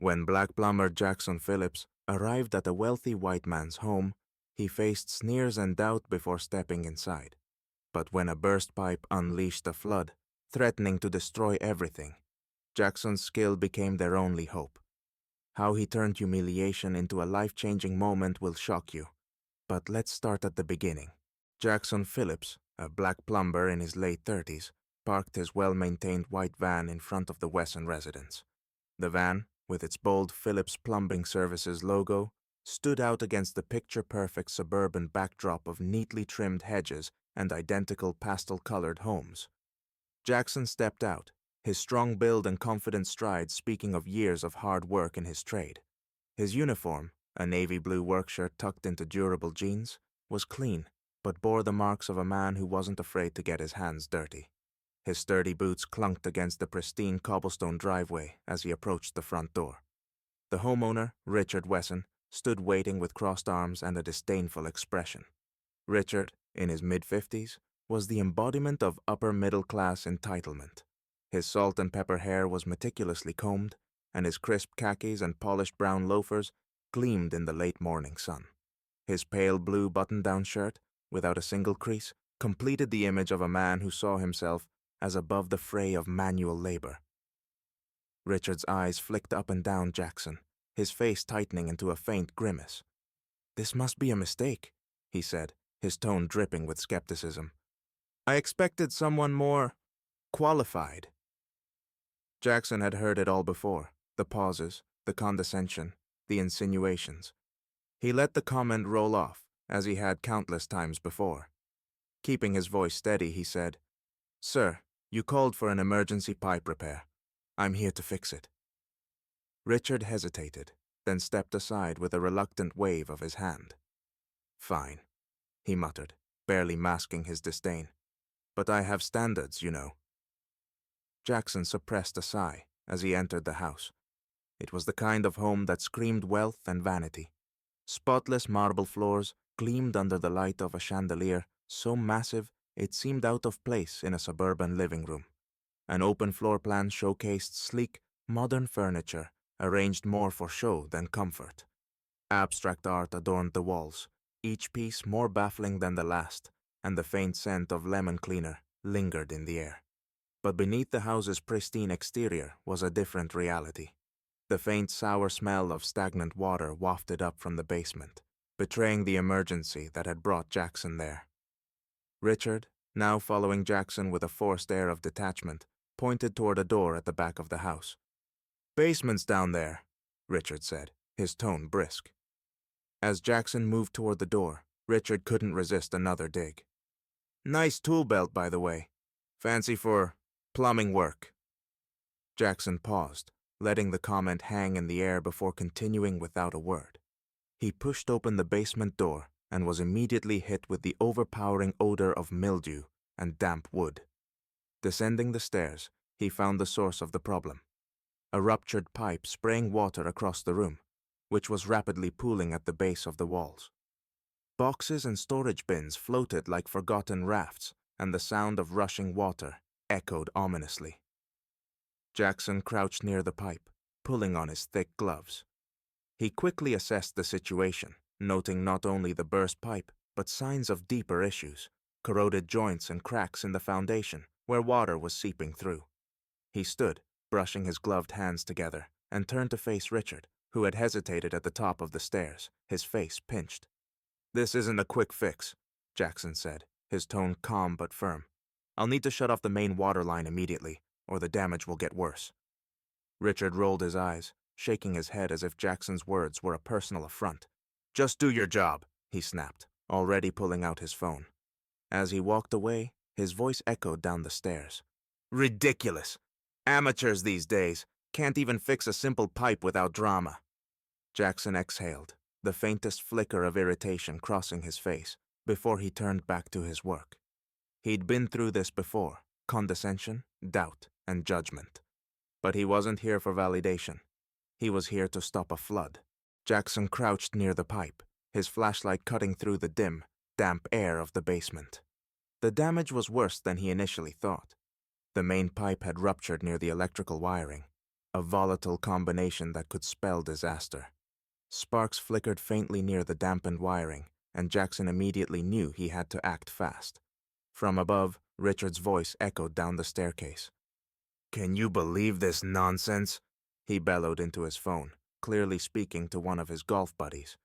When black plumber Jackson Phillips arrived at a wealthy white man's home, he faced sneers and doubt before stepping inside. But when a burst pipe unleashed a flood, threatening to destroy everything, Jackson's skill became their only hope. How he turned humiliation into a life-changing moment will shock you. But let's start at the beginning. Jackson Phillips, a black plumber in his late 30s, parked his well-maintained white van in front of the Wesson residence. The van, with its bold Phillips Plumbing Services logo, stood out against the picture-perfect suburban backdrop of neatly trimmed hedges and identical pastel-colored homes. Jackson stepped out, his strong build and confident stride speaking of years of hard work in his trade. His uniform, a navy blue work shirt tucked into durable jeans, was clean, but bore the marks of a man who wasn't afraid to get his hands dirty. His sturdy boots clunked against the pristine cobblestone driveway as he approached the front door. The homeowner, Richard Wesson, stood waiting with crossed arms and a disdainful expression. Richard, in his mid-50s, was the embodiment of upper-middle-class entitlement. His salt and pepper hair was meticulously combed, and his crisp khakis and polished brown loafers gleamed in the late morning sun. His pale blue button-down shirt, without a single crease, completed the image of a man who saw himself as above the fray of manual labor. Richard's eyes flicked up and down Jackson, his face tightening into a faint grimace. "This must be a mistake," he said, his tone dripping with skepticism. "I expected someone more qualified." Jackson had heard it all before, the pauses, the condescension, the insinuations. He let the comment roll off, as he had countless times before. Keeping his voice steady, he said, "Sir, you called for an emergency pipe repair. I'm here to fix it." Richard hesitated, then stepped aside with a reluctant wave of his hand. "Fine," he muttered, barely masking his disdain. "But I have standards, you know." Jackson suppressed a sigh as he entered the house. It was the kind of home that screamed wealth and vanity. Spotless marble floors gleamed under the light of a chandelier so massive it seemed out of place in a suburban living room. An open floor plan showcased sleek, modern furniture arranged more for show than comfort. Abstract art adorned the walls, each piece more baffling than the last, and the faint scent of lemon cleaner lingered in the air. But beneath the house's pristine exterior was a different reality. The faint sour smell of stagnant water wafted up from the basement, betraying the emergency that had brought Jackson there. Richard, now following Jackson with a forced air of detachment, pointed toward a door at the back of the house. "Basement's down there," Richard said, his tone brisk. As Jackson moved toward the door, Richard couldn't resist another dig. "Nice tool belt, by the way. Fancy for plumbing work." Jackson paused, letting the comment hang in the air before continuing without a word. He pushed open the basement door and was immediately hit with the overpowering odor of mildew and damp wood. Descending the stairs, he found the source of the problem. A ruptured pipe spraying water across the room, which was rapidly pooling at the base of the walls. Boxes and storage bins floated like forgotten rafts, and the sound of rushing water echoed ominously. Jackson crouched near the pipe, pulling on his thick gloves. He quickly assessed the situation, noting not only the burst pipe, but signs of deeper issues, corroded joints and cracks in the foundation where water was seeping through. He stood, brushing his gloved hands together, and turned to face Richard, who had hesitated at the top of the stairs, his face pinched. "This isn't a quick fix," Jackson said, his tone calm but firm. "I'll need to shut off the main water line immediately, or the damage will get worse." Richard rolled his eyes, shaking his head as if Jackson's words were a personal affront. "Just do your job," he snapped, already pulling out his phone. As he walked away, his voice echoed down the stairs. "Ridiculous! Amateurs these days can't even fix a simple pipe without drama." Jackson exhaled, the faintest flicker of irritation crossing his face, before he turned back to his work. He'd been through this before, condescension, doubt, and judgment. But he wasn't here for validation. He was here to stop a flood. Jackson crouched near the pipe, his flashlight cutting through the dim, damp air of the basement. The damage was worse than he initially thought. The main pipe had ruptured near the electrical wiring. a volatile combination that could spell disaster. Sparks flickered faintly near the dampened wiring, and Jackson immediately knew he had to act fast. From above, Richard's voice echoed down the staircase. "Can you believe this nonsense?" he bellowed into his phone, clearly speaking to one of his golf buddies.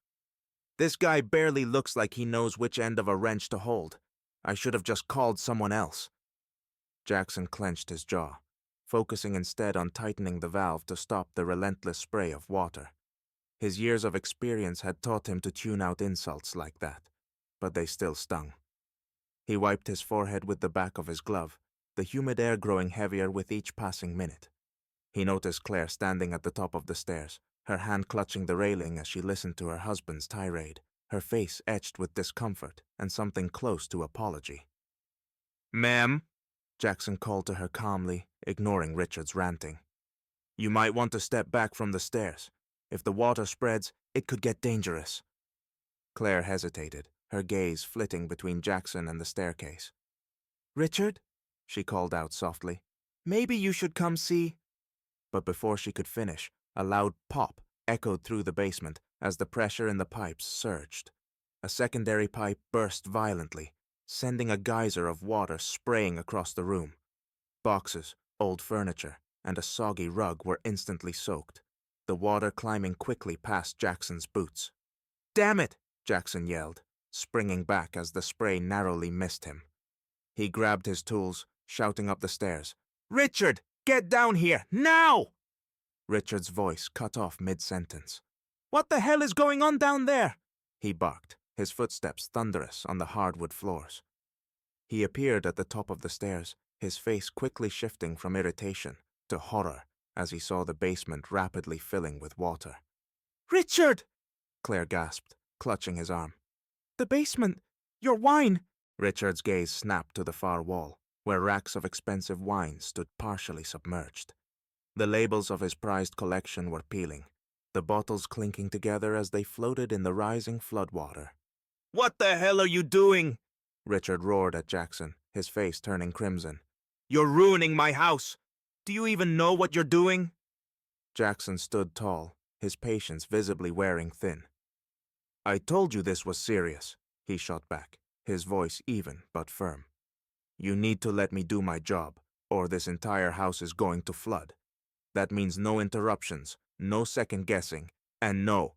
"This guy barely looks like he knows which end of a wrench to hold. I should have just called someone else." Jackson clenched his jaw, focusing instead on tightening the valve to stop the relentless spray of water. His years of experience had taught him to tune out insults like that, but they still stung. He wiped his forehead with the back of his glove, the humid air growing heavier with each passing minute. He noticed Claire standing at the top of the stairs, her hand clutching the railing as she listened to her husband's tirade, her face etched with discomfort and something close to apology. "Ma'am," Jackson called to her calmly, ignoring Richard's ranting. "You might want to step back from the stairs. If the water spreads, it could get dangerous." Claire hesitated, her gaze flitting between Jackson and the staircase. "Richard," she called out softly, "maybe you should come see—" But before she could finish, a loud pop echoed through the basement as the pressure in the pipes surged. A secondary pipe burst violently, sending a geyser of water spraying across the room. Boxes, old furniture, and a soggy rug were instantly soaked, the water climbing quickly past Jackson's boots. "Damn it!" Jackson yelled, springing back as the spray narrowly missed him. He grabbed his tools, shouting up the stairs, "Richard, get down here, now!" Richard's voice cut off mid-sentence. "What the hell is going on down there?" he barked, his footsteps thunderous on the hardwood floors. He appeared at the top of the stairs, his face quickly shifting from irritation to horror as he saw the basement rapidly filling with water. "Richard!" Claire gasped, clutching his arm. "The basement! Your wine!" Richard's gaze snapped to the far wall, where racks of expensive wine stood partially submerged. The labels of his prized collection were peeling, the bottles clinking together as they floated in the rising floodwater. "What the hell are you doing?" Richard roared at Jackson, his face turning crimson. "You're ruining my house! Do you even know what you're doing?" Jackson stood tall, his patience visibly wearing thin. "I told you this was serious," he shot back, his voice even but firm. "You need to let me do my job, or this entire house is going to flood. That means no interruptions, no second guessing, and no—"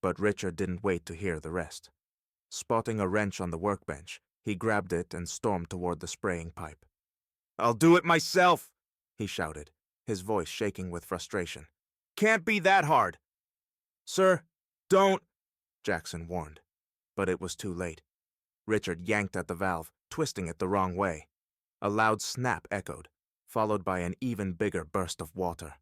But Richard didn't wait to hear the rest. Spotting a wrench on the workbench, he grabbed it and stormed toward the spraying pipe. "I'll do it myself!" he shouted, his voice shaking with frustration. "Can't be that hard!" "Sir, don't—" Jackson warned. But it was too late. Richard yanked at the valve, twisting it the wrong way. A loud snap echoed, followed by an even bigger burst of water.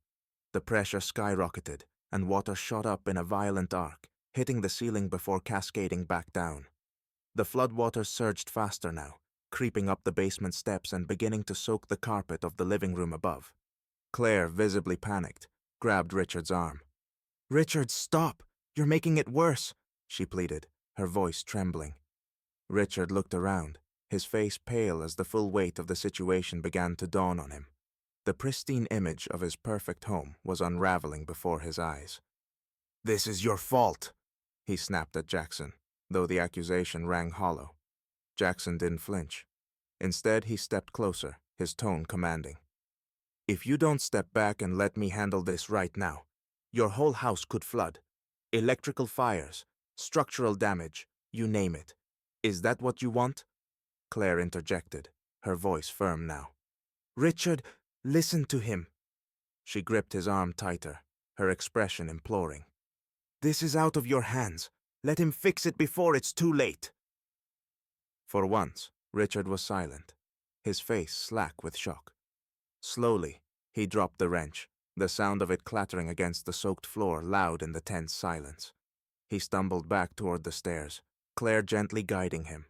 The pressure skyrocketed, and water shot up in a violent arc, hitting the ceiling before cascading back down. The floodwaters surged faster now, creeping up the basement steps and beginning to soak the carpet of the living room above. Claire, visibly panicked, grabbed Richard's arm. "Richard, stop! You're making it worse!" she pleaded, her voice trembling. Richard looked around, his face pale as the full weight of the situation began to dawn on him. The pristine image of his perfect home was unraveling before his eyes. "This is your fault," he snapped at Jackson, though the accusation rang hollow. Jackson didn't flinch. Instead, he stepped closer, his tone commanding. "If you don't step back and let me handle this right now, your whole house could flood. Electrical fires, structural damage, you name it. Is that what you want?" Claire interjected, her voice firm now. "Richard, listen to him." She gripped his arm tighter, her expression imploring. "This is out of your hands. Let him fix it before it's too late." For once, Richard was silent, his face slack with shock. Slowly, he dropped the wrench, the sound of it clattering against the soaked floor loud in the tense silence. He stumbled back toward the stairs, Claire gently guiding him.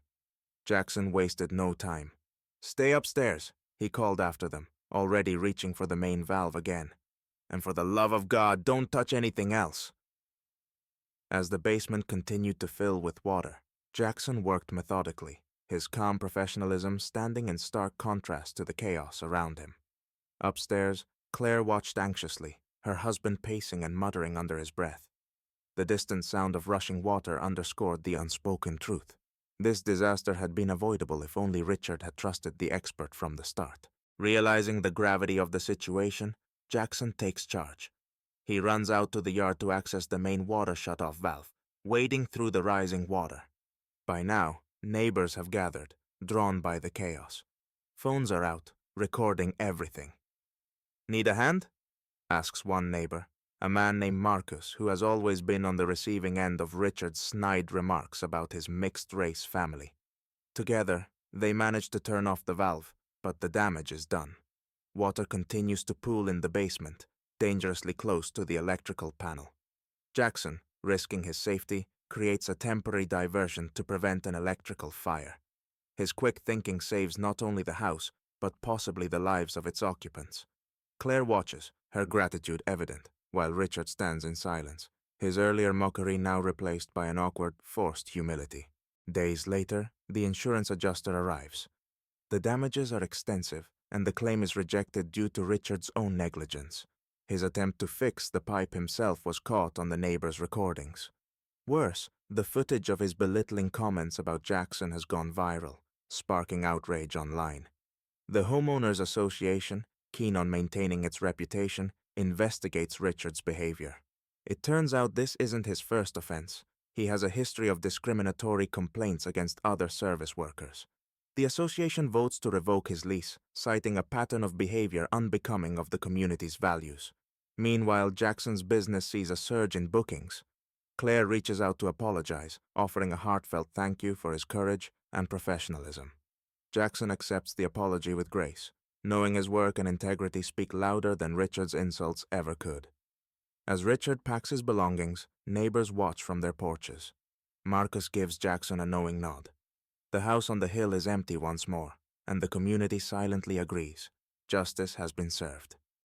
Jackson wasted no time. "Stay upstairs," he called after them, already reaching for the main valve again. "And for the love of God, don't touch anything else." As the basement continued to fill with water, Jackson worked methodically, his calm professionalism standing in stark contrast to the chaos around him. Upstairs, Claire watched anxiously, her husband pacing and muttering under his breath. The distant sound of rushing water underscored the unspoken truth. This disaster had been avoidable if only Richard had trusted the expert from the start. Realizing the gravity of the situation, Jackson takes charge. He runs out to the yard to access the main water shutoff valve, wading through the rising water. By now, neighbors have gathered, drawn by the chaos. Phones are out, recording everything. "Need a hand?" asks one neighbor, a man named Marcus who has always been on the receiving end of Richard's snide remarks about his mixed-race family. Together, they manage to turn off the valve, but the damage is done. Water continues to pool in the basement, dangerously close to the electrical panel. Jackson, risking his safety, creates a temporary diversion to prevent an electrical fire. His quick thinking saves not only the house, but possibly the lives of its occupants. Claire watches, her gratitude evident, while Richard stands in silence, his earlier mockery now replaced by an awkward, forced humility. Days later, the insurance adjuster arrives. The damages are extensive, and the claim is rejected due to Richard's own negligence. His attempt to fix the pipe himself was caught on the neighbor's recordings. Worse, the footage of his belittling comments about Jackson has gone viral, sparking outrage online. The Homeowners Association, keen on maintaining its reputation, investigates Richard's behavior. It turns out this isn't his first offense. He has a history of discriminatory complaints against other service workers. The association votes to revoke his lease, citing a pattern of behavior unbecoming of the community's values. Meanwhile, Jackson's business sees a surge in bookings. Claire reaches out to apologize, offering a heartfelt thank you for his courage and professionalism. Jackson accepts the apology with grace, knowing his work and integrity speak louder than Richard's insults ever could. As Richard packs his belongings, neighbors watch from their porches. Marcus gives Jackson a knowing nod. The house on the hill is empty once more, and the community silently agrees. Justice has been served.